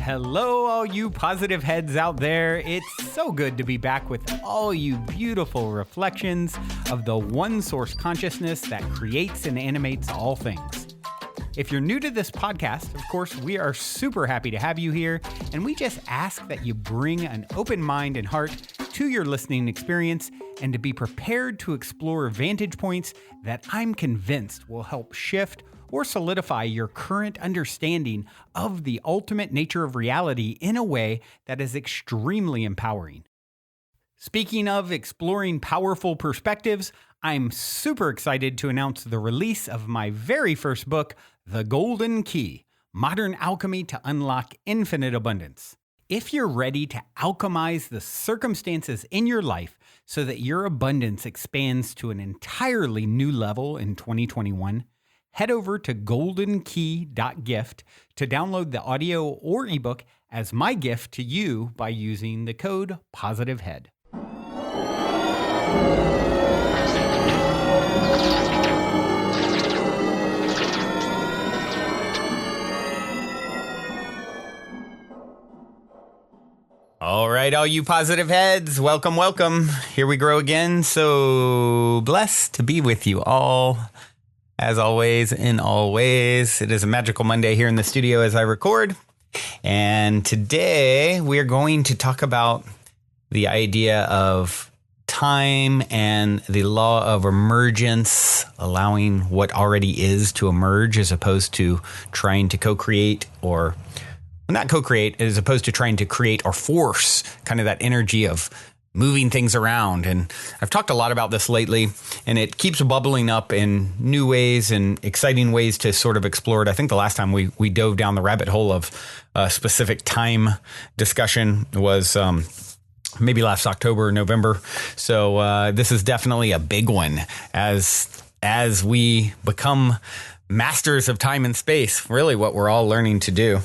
Hello, all you positive heads out there. It's so good to be back with all you beautiful reflections of the one source consciousness that creates and animates all things. If you're new to this podcast, of course, we are super happy to have you here, and we just ask that you bring an open mind and heart to your listening experience and to be prepared to explore vantage points that I'm convinced will help shift or solidify your current understanding of the ultimate nature of reality in a way that is extremely empowering. Speaking of exploring powerful perspectives, I'm super excited to announce the release of my very first book, The Golden Key: Modern Alchemy to Unlock Infinite Abundance. If you're ready to alchemize the circumstances in your life so that your abundance expands to an entirely new level in 2021, head over to goldenkey.gift to download the audio or ebook as my gift to you by using the code POSITIVEHEAD. All right, all you positive heads, welcome, welcome. Here we grow again. So blessed to be with you all. As always, in all ways, it is a magical Monday here in the studio as I record. And today we're going to talk about the idea of time and the law of emergence, allowing what already is to emerge as opposed to trying to co-create or not co-create, as opposed to trying to create or force kind of that energy of moving things around. And I've talked a lot about this lately, and it keeps bubbling up in new ways and exciting ways to sort of explore it. I think the last time we dove down the rabbit hole of a specific time discussion was maybe last October or November. So this is definitely a big one as we become masters of time and space, really what we're all learning to do.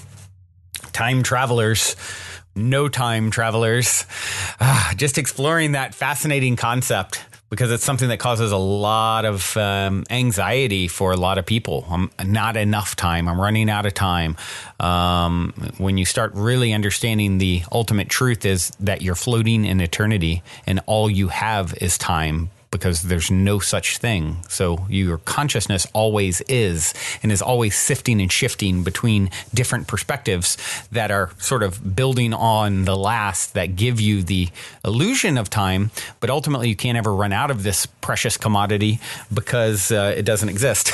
Time travelers, no time travelers, just exploring that fascinating concept because it's something that causes a lot of anxiety for a lot of people. Not enough time. I'm running out of time. When you start really understanding the ultimate truth is that you're floating in eternity and all you have is time, because there's no such thing. So your consciousness always is and is always sifting and shifting between different perspectives that are sort of building on the last that give you the illusion of time. But ultimately, you can't ever run out of this precious commodity because it doesn't exist.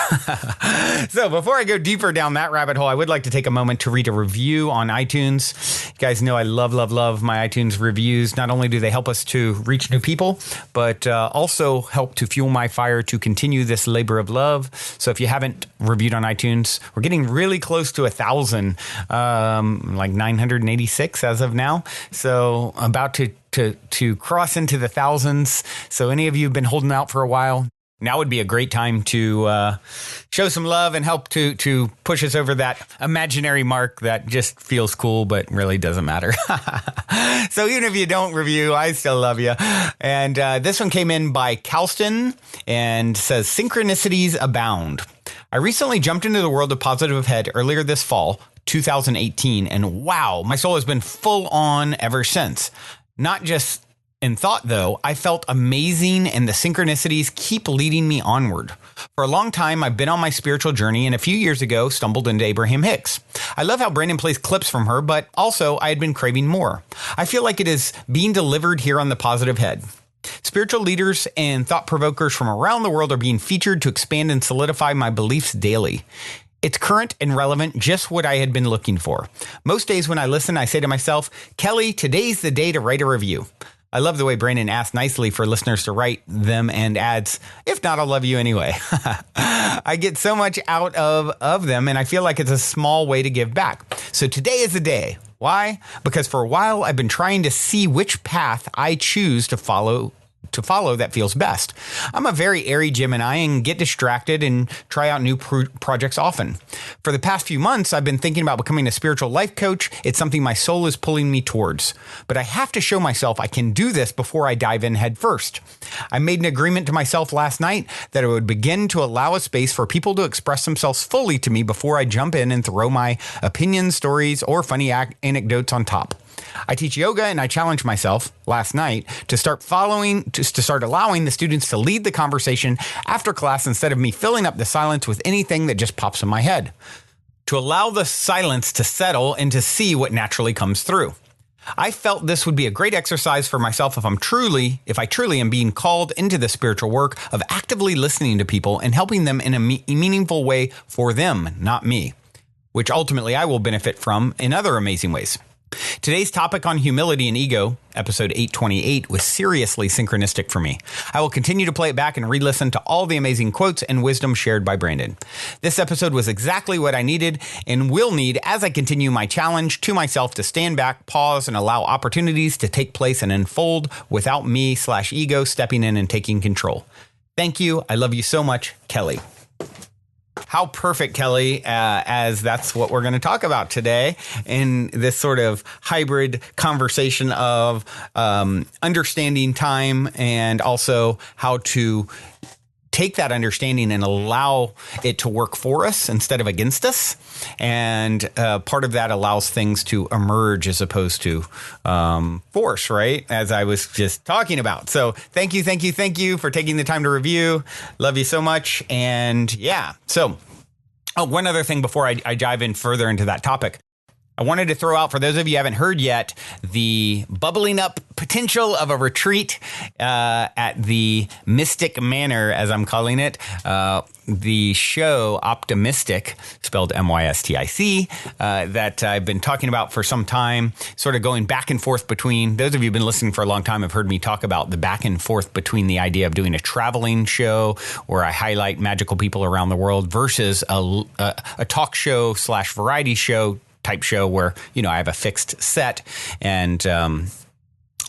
So before I go deeper down that rabbit hole, I would like to take a moment to read a review on iTunes. You guys know I love my iTunes reviews. Not only do they help us to reach new people, but also help to fuel my fire to continue this labor of love. So if you haven't reviewed on iTunes, we're getting really close to 1,000, like 986 as of now. So about to cross into the thousands. So any of you who've been holding out for a while, now would be a great time to show some love and help to push us over that imaginary mark that just feels cool, but really doesn't matter. So even if you don't review, I still love you. And this one came in by Calston and says, synchronicities abound. I recently jumped into the world of Positive Head earlier this fall, 2018, and wow, my soul has been full on ever since. Not just in thought, though, I felt amazing, and the synchronicities keep leading me onward. For a long time, I've been on my spiritual journey, and a few years ago, stumbled into Abraham Hicks. I love how Brandon plays clips from her, but also I had been craving more. I feel like it is being delivered here on the Positive Head. Spiritual leaders and thought provokers from around the world are being featured to expand and solidify my beliefs daily. It's current and relevant, just what I had been looking for. Most days when I listen, I say to myself, Kelly, today's the day to write a review. I love the way Brandon asked nicely for listeners to write them and adds, if not, I'll love you anyway. I get so much out of them, and I feel like it's a small way to give back. So today is the day. Why? Because for a while, I've been trying to see which path I choose to follow to follow that feels best. I'm a very airy Gemini and get distracted and try out new projects often. For the past few months, I've been thinking about becoming a spiritual life coach. It's something my soul is pulling me towards. But I have to show myself I can do this before I dive in head first. I made an agreement to myself last night that I would begin to allow a space for people to express themselves fully to me before I jump in and throw my opinions, stories, or funny anecdotes on top. I teach yoga and I challenged myself last night to start allowing the students to lead the conversation after class instead of me filling up the silence with anything that just pops in my head. To allow the silence to settle and to see what naturally comes through. I felt this would be a great exercise for myself if I truly am being called into the spiritual work of actively listening to people and helping them in a meaningful way for them, not me, which ultimately I will benefit from in other amazing ways. Today's topic on humility and ego, episode 828, was seriously synchronistic for me. I will continue to play it back and re-listen to all the amazing quotes and wisdom shared by Brandon. This episode was exactly what I needed and will need as I continue my challenge to myself to stand back, pause, and allow opportunities to take place and unfold without me/ego stepping in and taking control. Thank you. I love you so much, Kelly. How perfect, Kelly, as that's what we're going to talk about today in this sort of hybrid conversation of understanding time and also how to take that understanding and allow it to work for us instead of against us. And part of that allows things to emerge as opposed to force, right? As I was just talking about. So thank you for taking the time to review. Love you so much. And yeah, so one other thing before I dive in further into that topic. I wanted to throw out, for those of you who haven't heard yet, the bubbling up potential of a retreat at the Mystic Manor, as I'm calling it. The show Optimistic, spelled MYSTIC, that I've been talking about for some time, sort of going back and forth between, those of you who've been listening for a long time have heard me talk about the back and forth between the idea of doing a traveling show where I highlight magical people around the world versus a talk show / variety show type show where, I have a fixed set and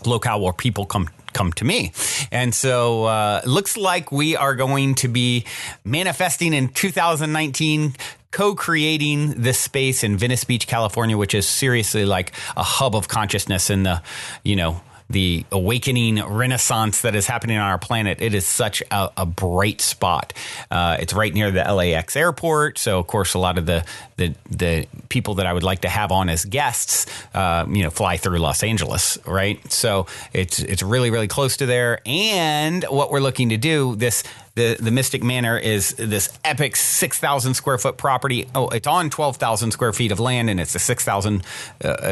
locale where people come to me. And so it looks like we are going to be manifesting in 2019, co-creating this space in Venice Beach, California, which is seriously like a hub of consciousness in the awakening renaissance that is happening on our planet. It is such a bright spot. It's right near the LAX airport. So, of course, a lot of the people that I would like to have on as guests, fly through Los Angeles, right? So it's really, really close to there. And what we're looking to do, the Mystic Manor is this epic 6,000 square foot property. Oh, it's on 12,000 square feet of land, and it's a 6,000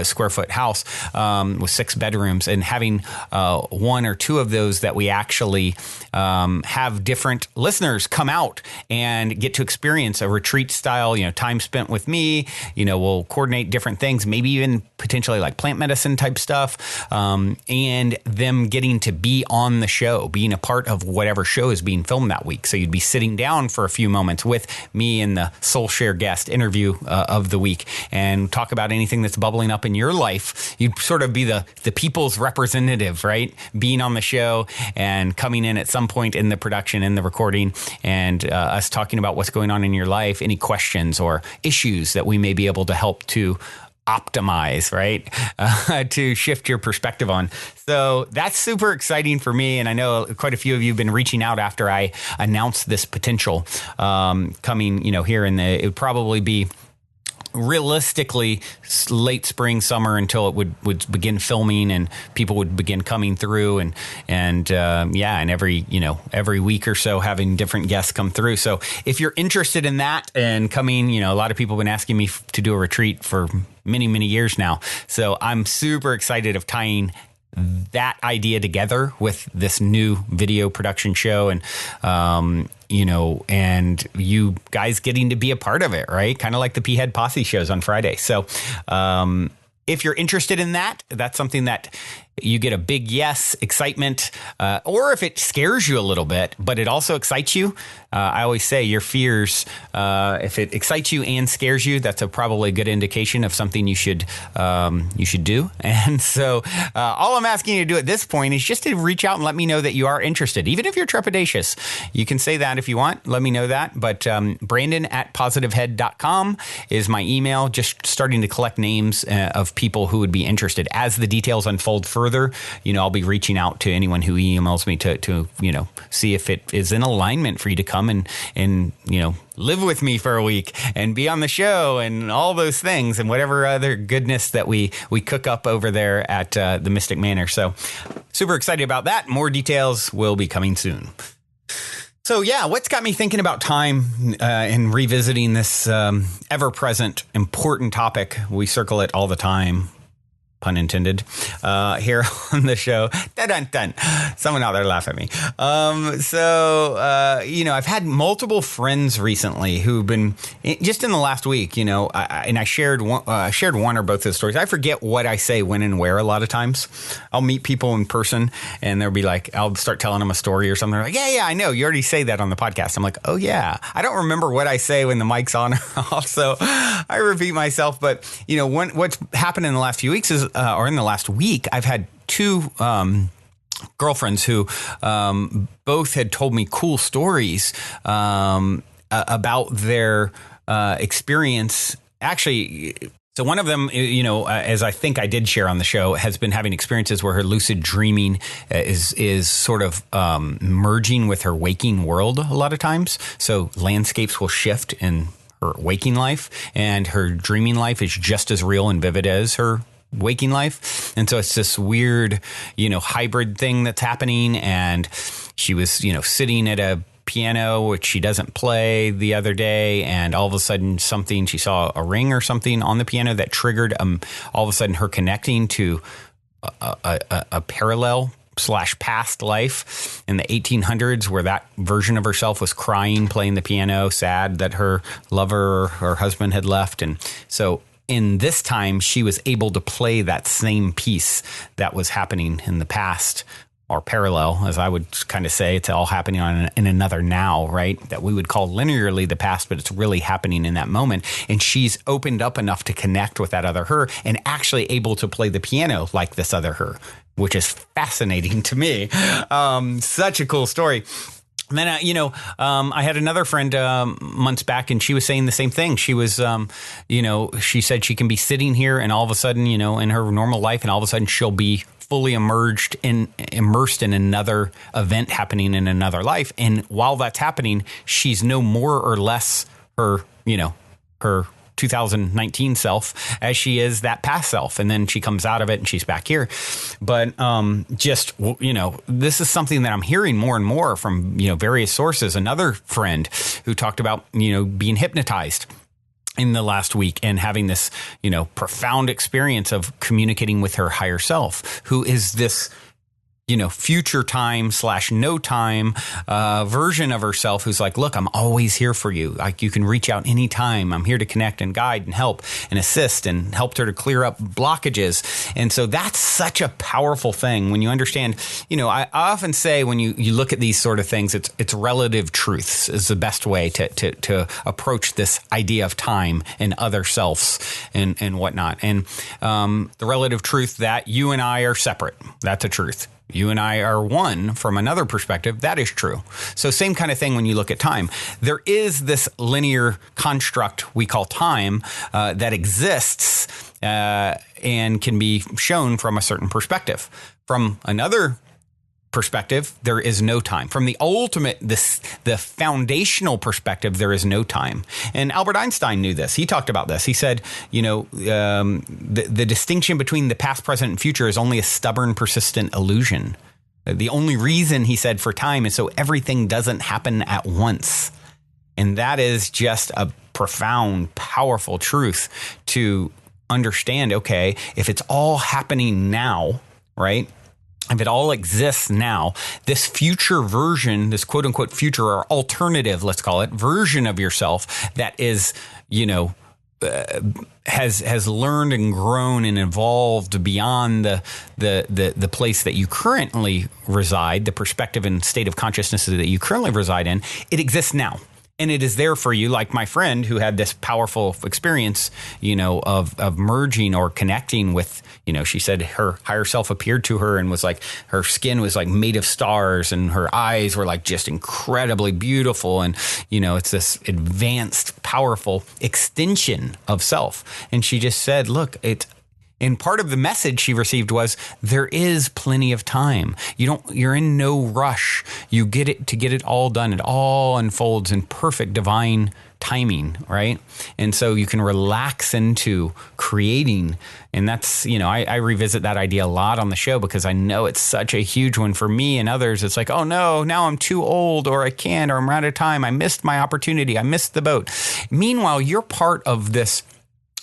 square foot house with 6 bedrooms. And having one or two of those that we actually have different listeners come out and get to experience a retreat style, time spent with me. We'll coordinate different things, maybe even potentially like plant medicine type stuff, and them getting to be on the show, being a part of whatever show is being filmed that week. So you'd be sitting down for a few moments with me and the Soul Share guest interview of the week and talk about anything that's bubbling up in your life. You'd sort of be the people's representative, right? Being on the show and coming in at some point in the production, in the recording, and us talking about what's going on in your life, any questions or issues that we may be able to help to optimize, right? To shift your perspective on. So that's super exciting for me. And I know quite a few of you have been reaching out after I announced this potential coming, here it would probably be realistically late spring, summer until it would begin filming and people would begin coming through and every week or so having different guests come through. So if you're interested in that and coming, a lot of people have been asking me to do a retreat for many, many years now. So I'm super excited of tying that idea together with this new video production show and, and you guys getting to be a part of it, right? Kind of like the P-Head Posse shows on Friday. So, if you're interested in that, that's something that you get a big yes, excitement, or if it scares you a little bit, but it also excites you. I always say your fears, if it excites you and scares you, that's probably a good indication of something you should do. And so all I'm asking you to do at this point is just to reach out and let me know that you are interested. Even if you're trepidatious, you can say that if you want. Let me know that. But Brandon@positivehead.com is my email. Just starting to collect names of people who would be interested. As the details unfold further, I'll be reaching out to anyone who emails me to see if it is in alignment for you to come and live with me for a week and be on the show and all those things and whatever other goodness that we cook up over there at the Mystic Manor. So super excited about that. More details will be coming soon. So yeah, what's got me thinking about time and revisiting this ever-present important topic? We circle it all the time. Pun intended, here on the show. Dun-dun-dun. Someone out there laugh at me. I've had multiple friends recently who've been, just in the last week, and I shared one or both of the stories. I forget what I say when and where a lot of times. I'll meet people in person and they'll be like, I'll start telling them a story or something. They're like, yeah, I know. You already say that on the podcast. I'm like, oh yeah. I don't remember what I say when the mic's on or off. So I repeat myself. But, what's happened in the last few weeks is, or in the last week, I've had two girlfriends who both had told me cool stories about their experience. Actually, so one of them, as I think I did share on the show, has been having experiences where her lucid dreaming is sort of merging with her waking world a lot of times. So landscapes will shift in her waking life, and her dreaming life is just as real and vivid as her waking life. And so it's this weird, hybrid thing that's happening. And she was, sitting at a piano, which she doesn't play, the other day. And all of a sudden she saw a ring or something on the piano that triggered all of a sudden her connecting to a parallel / past life in the 1800s, where that version of herself was crying, playing the piano, sad that her lover or her husband had left. And so in this time, she was able to play that same piece that was happening in the past, or parallel, as I would kind of say. It's all happening in another now, right? That we would call linearly the past, but it's really happening in that moment. And she's opened up enough to connect with that other her and actually able to play the piano like this other her, which is fascinating to me. Such a cool story. And then, I had another friend months back, and she was saying the same thing. She was, she said she can be sitting here and all of a sudden, in her normal life, and all of a sudden she'll be fully immersed in another event happening in another life. And while that's happening, she's no more or less her 2019 self as she is that past self. And then she comes out of it and she's back here. But this is something that I'm hearing more and more from, various sources. Another friend who talked about, being hypnotized in the last week and having this, profound experience of communicating with her higher self, who is this, future time / no time version of herself, who's like, look, I'm always here for you. Like, you can reach out anytime. I'm here to connect and guide and help and assist, and helped her to clear up blockages. And so that's such a powerful thing when you understand, I often say when you look at these sort of things, it's relative truths is the best way to approach this idea of time and other selves and whatnot. And the relative truth that you and I are separate, that's a truth. You and I are one from another perspective. That is true. So same kind of thing when you look at time. There is this linear construct we call time that exists and can be shown from a certain perspective. From another perspective, there is no time. From the ultimate, the foundational perspective, there is no time. And Albert Einstein knew this. He talked about this. He said, the distinction between the past, present, and future is only a stubborn, persistent illusion. The only reason, he said, for time is so everything doesn't happen at once. And that is just a profound, powerful truth to understand. Okay, if it's all happening now, right? If it all exists now, this future version, this quote unquote future or alternative, let's call it, version of yourself that is, has learned and grown and evolved beyond the place that you currently reside, the perspective and state of consciousness that you currently reside in. It exists now. And it is there for you, like my friend who had this powerful experience, of merging or connecting with, she said her higher self appeared to her and was like, her skin was like made of stars and her eyes were like just incredibly beautiful. And, it's this advanced, powerful extension of self. And she just said, look, and part of the message she received was there is plenty of time. You're in no rush. You get it all done. It all unfolds in perfect divine timing, right? And so you can relax into creating. And that's, I revisit that idea a lot on the show because I know it's such a huge one for me and others. It's like, oh no, now I'm too old or I can't, or I'm out of time. I missed my opportunity. I missed the boat. Meanwhile, you're part of this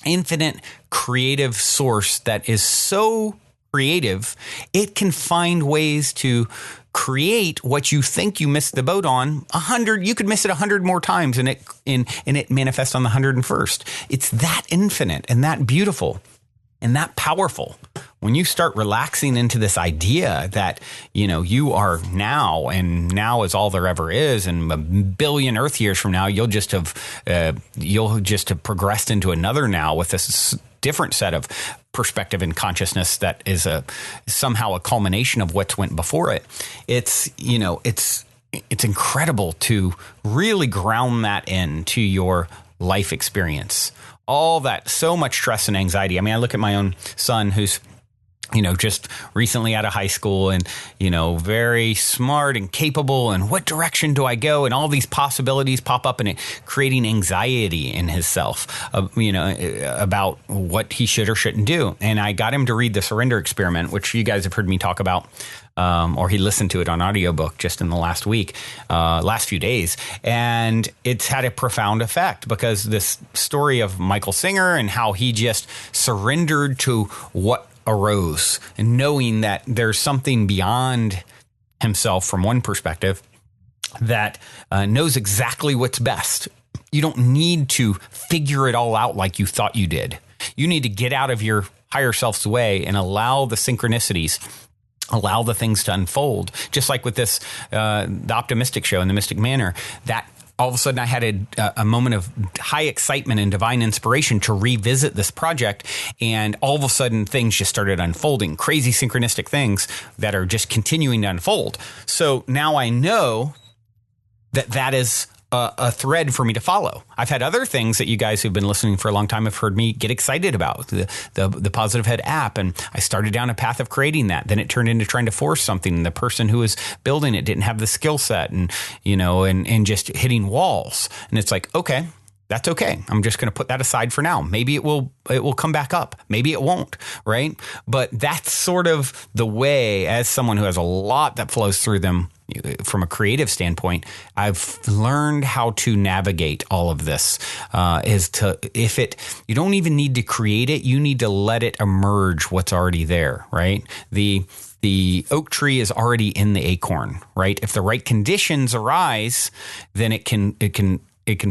infinite creative source that is so creative, it can find ways to create what you think you missed the boat on 100. You could miss it 100 more times and it manifests on the 101st. It's that infinite and that beautiful and that powerful. When you start relaxing into this idea that, you are now and now is all there ever is. And a billion Earth years from now, you'll just have progressed into another now with this different set of perspective and consciousness that is somehow a culmination of what's went before it. It's incredible to really ground that into your life experience. All that, so much stress and anxiety. I mean, I look at my own son who's, just recently out of high school and, very smart and capable. And what direction do I go? And all these possibilities pop up and it creating anxiety in himself, about what he should or shouldn't do. And I got him to read the Surrender Experiment, which you guys have heard me talk about. Or he listened to it on audiobook just in the last few days. And it's had a profound effect because this story of Michael Singer and how he just surrendered to what arose and knowing that there's something beyond himself from one perspective that knows exactly what's best. You don't need to figure it all out like you thought you did. You need to get out of your higher self's way and allow the synchronicities, allow the things to unfold. Just like with this, the Optimistic show in the Mystic Manor, that all of a sudden I had a moment of high excitement and divine inspiration to revisit this project. And all of a sudden things just started unfolding, crazy synchronistic things that are just continuing to unfold. So now I know that is a thread for me to follow. I've had other things that you guys who've been listening for a long time have heard me get excited about, the Positive Head app. And I started down a path of creating that. Then it turned into trying to force something. And the person who was building it didn't have the skill set and just hitting walls. And it's like, okay, that's okay. I'm just going to put that aside for now. Maybe it will come back up. Maybe it won't, right? But that's sort of the way, as someone who has a lot that flows through them from a creative standpoint, I've learned how to navigate all of this. You don't even need to create it. You need to let it emerge what's already there, right? The oak tree is already in the acorn, right? If the right conditions arise, then it can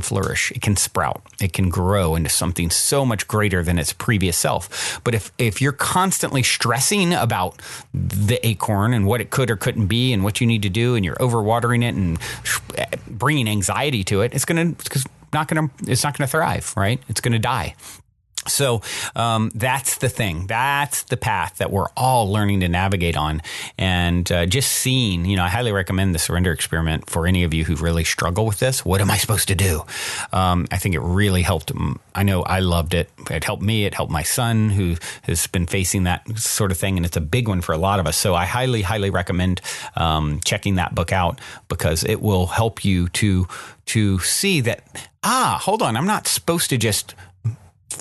flourish, it can sprout, it can grow into something so much greater than its previous self. But if you're constantly stressing about the acorn and what it could or couldn't be and what you need to do, and you're overwatering it and bringing anxiety to it, it's not going to thrive, right? It's going to die. So that's the thing. That's the path that we're all learning to navigate on. And just seeing, I highly recommend the Surrender Experiment for any of you who really struggle with this. What am I supposed to do? I think it really helped. I know I loved it. It helped me. It helped my son who has been facing that sort of thing. And it's a big one for a lot of us. So I highly, highly recommend checking that book out because it will help you to see that, hold on, I'm not supposed to just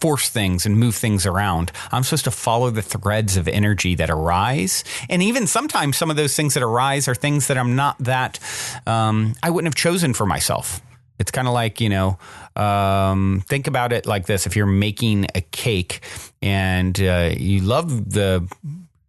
force things and move things around. I'm supposed to follow the threads of energy that arise. And even sometimes some of those things that arise are things that I'm not that, I wouldn't have chosen for myself. It's kind of like, think about it like this. If you're making a cake and you love the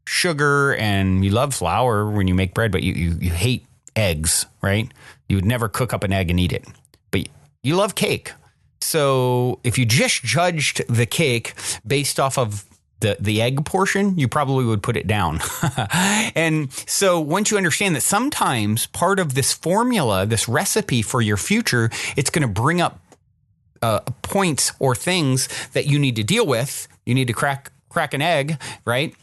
sugar and you love flour when you make bread, but you hate eggs, right? You would never cook up an egg and eat it. But you love cake. So if you just judged the cake based off of the egg portion, you probably would put it down. And so once you understand that sometimes part of this formula, this recipe for your future, it's going to bring up points or things that you need to deal with. You need to crack an egg, right?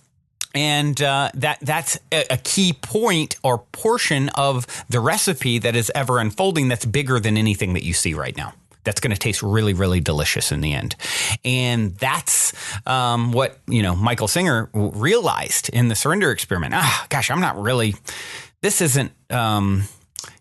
And that's a key point or portion of the recipe that is ever unfolding that's bigger than anything that you see right now. That's going to taste really, really delicious in the end. And that's what, Michael Singer realized in the surrender experiment. I'm not really, this isn't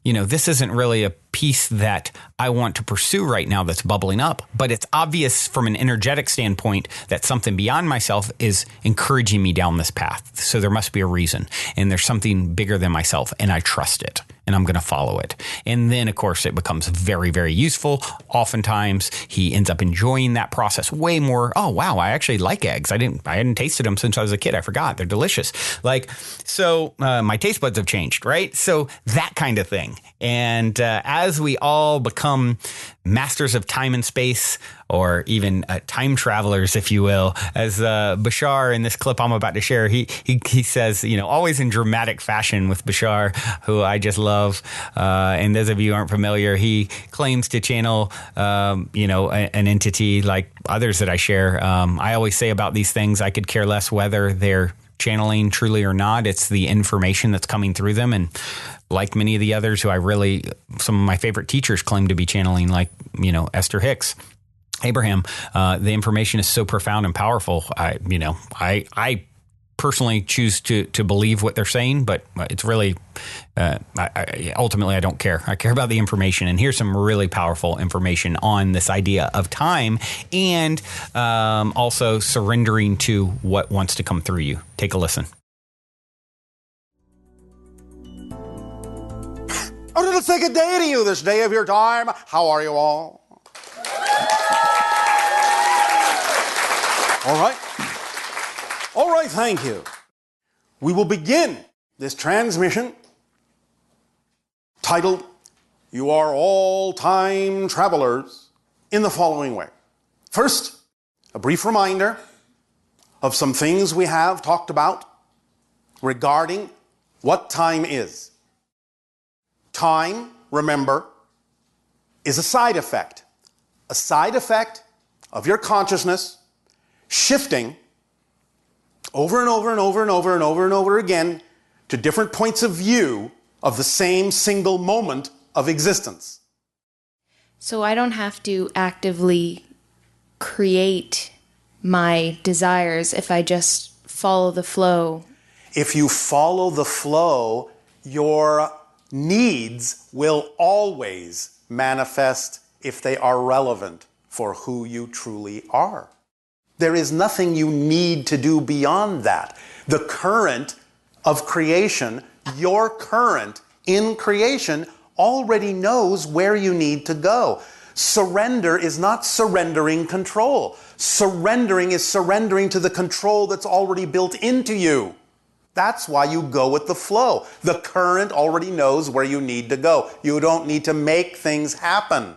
really a piece that I want to pursue right now that's bubbling up. But it's obvious from an energetic standpoint that something beyond myself is encouraging me down this path. So there must be a reason. And there's something bigger than myself, and I trust it. And I'm going to follow it. And then, of course, it becomes very, very useful. Oftentimes, he ends up enjoying that process way more. Oh, wow, I actually like eggs. I hadn't tasted them since I was a kid. I forgot. They're delicious. My taste buds have changed, right? So that kind of thing. And as we all become masters of time and space, or even time travelers, if you will, as Bashar in this clip I'm about to share, he says, always in dramatic fashion with Bashar, who I just love. And those of you who aren't familiar, he claims to channel, an entity like others that I share. I always say about these things, I could care less whether they're channeling truly or not. It's the information that's coming through them. And like many of the others who some of my favorite teachers claim to be channeling, like, Esther Hicks, Abraham, the information is so profound and powerful. I personally choose to believe what they're saying, but it's really, ultimately I don't care. I care about the information. And here's some really powerful information on this idea of time and also surrendering to what wants to come through you. Take a listen. A little second day to you this day of your time. How are you all? All right. All right, thank you. We will begin this transmission titled, You Are All Time Travelers, in the following way. First, a brief reminder of some things we have talked about regarding what time is. Time, remember, is a side effect of your consciousness shifting over and over and over and over and over and over again to different points of view of the same single moment of existence. So I don't have to actively create my desires if I just follow the flow. If you follow the flow, your needs will always manifest if they are relevant for who you truly are. There is nothing you need to do beyond that. The current of creation, your current in creation, already knows where you need to go. Surrender is not surrendering control. Surrendering is surrendering to the control that's already built into you. That's why you go with the flow. The current already knows where you need to go. You don't need to make things happen.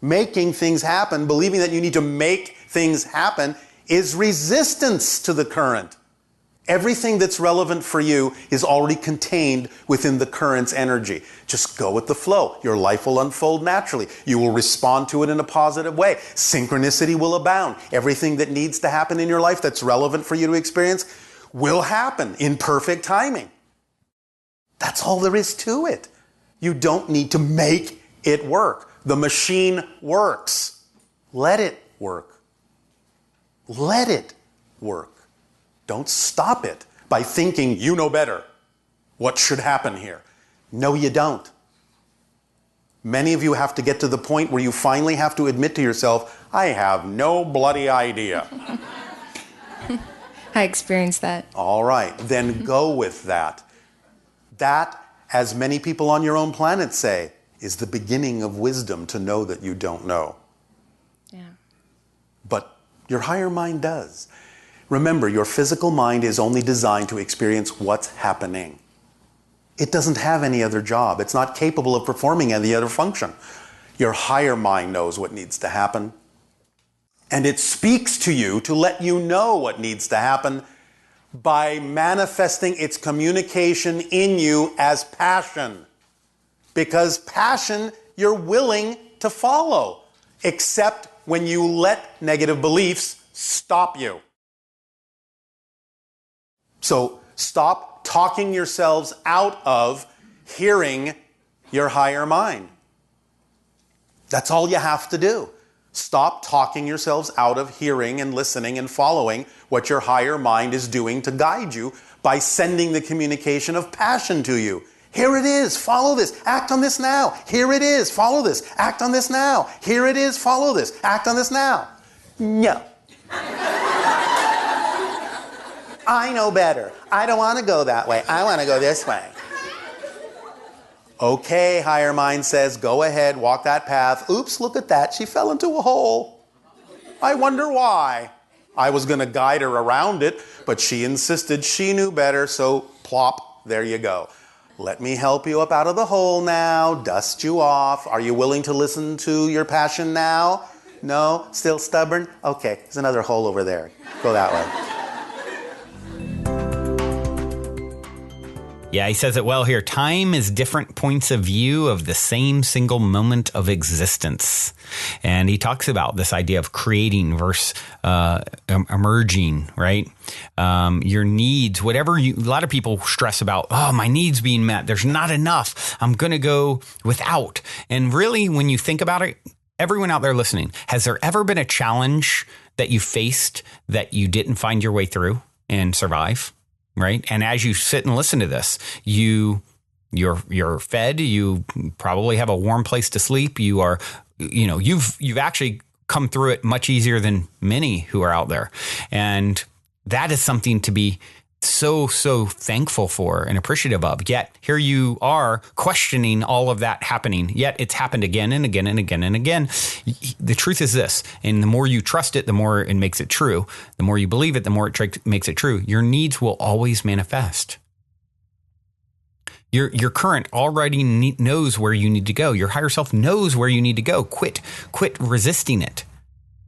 Making things happen, believing that you need to make things happen, is resistance to the current. Everything that's relevant for you is already contained within the current's energy. Just go with the flow. Your life will unfold naturally. You will respond to it in a positive way. Synchronicity will abound. Everything that needs to happen in your life that's relevant for you to experience will happen in perfect timing. That's all there is to it. You don't need to make it work. The machine works. Let it work. Let it work. Don't stop it by thinking you know better what should happen here. No, you don't. Many of you have to get to the point where you finally have to admit to yourself, I have no bloody idea. I experienced that. All right, then go with that. That, as many people on your own planet say, is the beginning of wisdom, to know that you don't know. Yeah. But your higher mind does. Remember, your physical mind is only designed to experience what's happening. It doesn't have any other job. It's not capable of performing any other function. Your higher mind knows what needs to happen. And it speaks to you to let you know what needs to happen by manifesting its communication in you as passion. Because passion you're willing to follow, except when you let negative beliefs stop you. So stop talking yourselves out of hearing your higher mind. That's all you have to do. Stop talking yourselves out of hearing and listening and following what your higher mind is doing to guide you by sending the communication of passion to you. Here it is, follow this, act on this now. Here it is, follow this, act on this now. Here it is, follow this, act on this now. No. I know better. I don't want to go that way. I want to go this way. Okay, higher mind says, go ahead, walk that path. Oops, look at that. She fell into a hole. I wonder why. I was going to guide her around it, but she insisted she knew better, so plop, there you go. Let me help you up out of the hole now, dust you off. Are you willing to listen to your passion now? No? Still stubborn? Okay, there's another hole over there. Go that way. Yeah, he says it well here. Time is different points of view of the same single moment of existence. And he talks about this idea of creating versus emerging, right? Your needs, whatever a lot of people stress about, oh, my needs being met. There's not enough. I'm going to go without. And really, when you think about it, everyone out there listening, has there ever been a challenge that you faced that you didn't find your way through and survive? Right. And as you sit and listen to this, you're fed. You probably have a warm place to sleep. You've actually come through it much easier than many who are out there. And that is something to be so thankful for and appreciative of. Yet here you are questioning all of that happening. Yet it's happened again and again and again and again. The truth is this, and the more you trust it, the more it makes it true. The more you believe it, the more it makes it true. Your needs will always manifest. Your current already knows where you need to go. Your higher self knows where you need to go. Quit resisting it.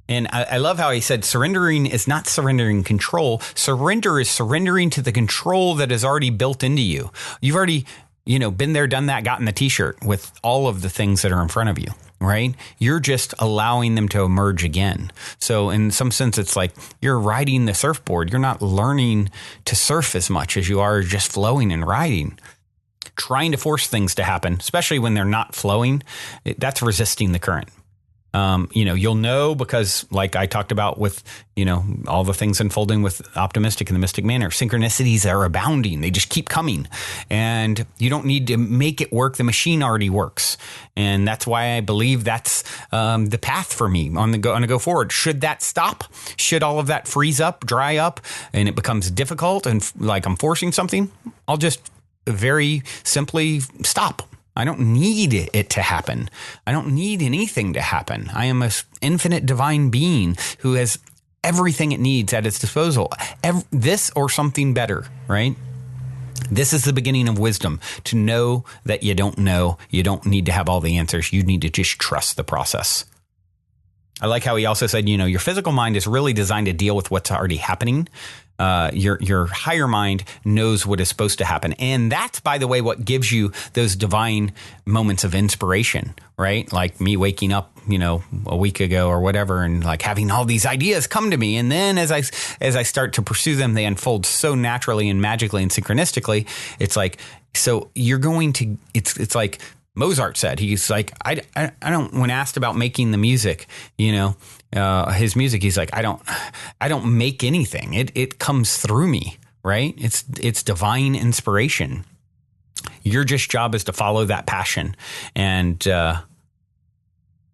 And I love how he said surrendering is not surrendering control. Surrender is surrendering to the control that is already built into you. You've already, been there, done that, gotten the t-shirt with all of the things that are in front of you, right? You're just allowing them to emerge again. So in some sense, it's like you're riding the surfboard. You're not learning to surf as much as you are just flowing and riding. Trying to force things to happen, especially when they're not flowing, that's resisting the current. You'll know because like I talked about with, all the things unfolding with Optimistic and the Mystic Manor, synchronicities are abounding. They just keep coming and you don't need to make it work. The machine already works. And that's why I believe that's the path for me on the go forward. Should that stop? Should all of that freeze up, dry up, and it becomes difficult and like I'm forcing something? I'll just very simply stop. I don't need it to happen. I don't need anything to happen. I am an infinite divine being who has everything it needs at its disposal. This or something better, right? This is the beginning of wisdom, to know that you don't know. You don't need to have all the answers. You need to just trust the process. I like how he also said, your physical mind is really designed to deal with what's already happening. Your higher mind knows what is supposed to happen. And that's, by the way, what gives you those divine moments of inspiration, right? Like me waking up, a week ago or whatever, and like having all these ideas come to me. And then as I start to pursue them, they unfold so naturally and magically and synchronistically. It's like, so you're going to, it's like Mozart said, he's like, I don't, when asked about making the music, his music, he's like, I don't make anything. It comes through me, right? It's divine inspiration. Your just job is to follow that passion and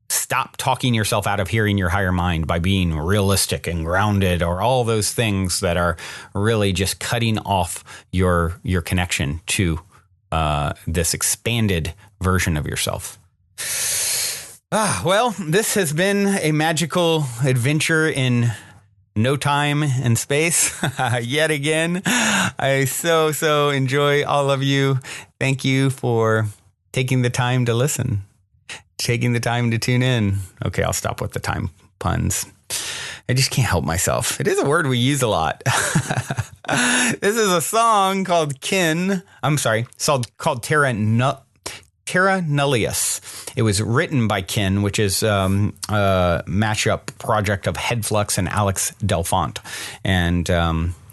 stop talking yourself out of hearing your higher mind by being realistic and grounded or all those things that are really just cutting off your connection to this expanded version of yourself. Well, this has been a magical adventure in no time and space yet again. I so enjoy all of you. Thank you for taking the time to listen. taking the time to tune in. Okay, I'll stop with the time puns. I just can't help myself. It is a word we use a lot. This is a song called called Terra Nullius. It was written by Kin, which is a mashup project of Headflux and Alex Delfont. And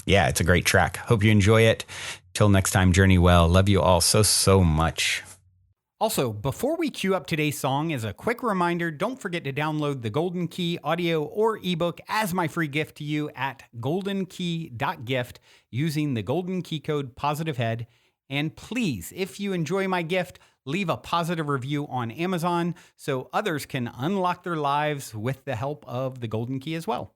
yeah, it's a great track. Hope you enjoy it. Till next time, journey well. Love you all so much. Also, before we cue up today's song, as a quick reminder, don't forget to download the Golden Key audio or ebook as my free gift to you at goldenkey.gift using the Golden Key code POSITIVEHEAD. And please, if you enjoy my gift, leave a positive review on Amazon so others can unlock their lives with the help of the Golden Key as well.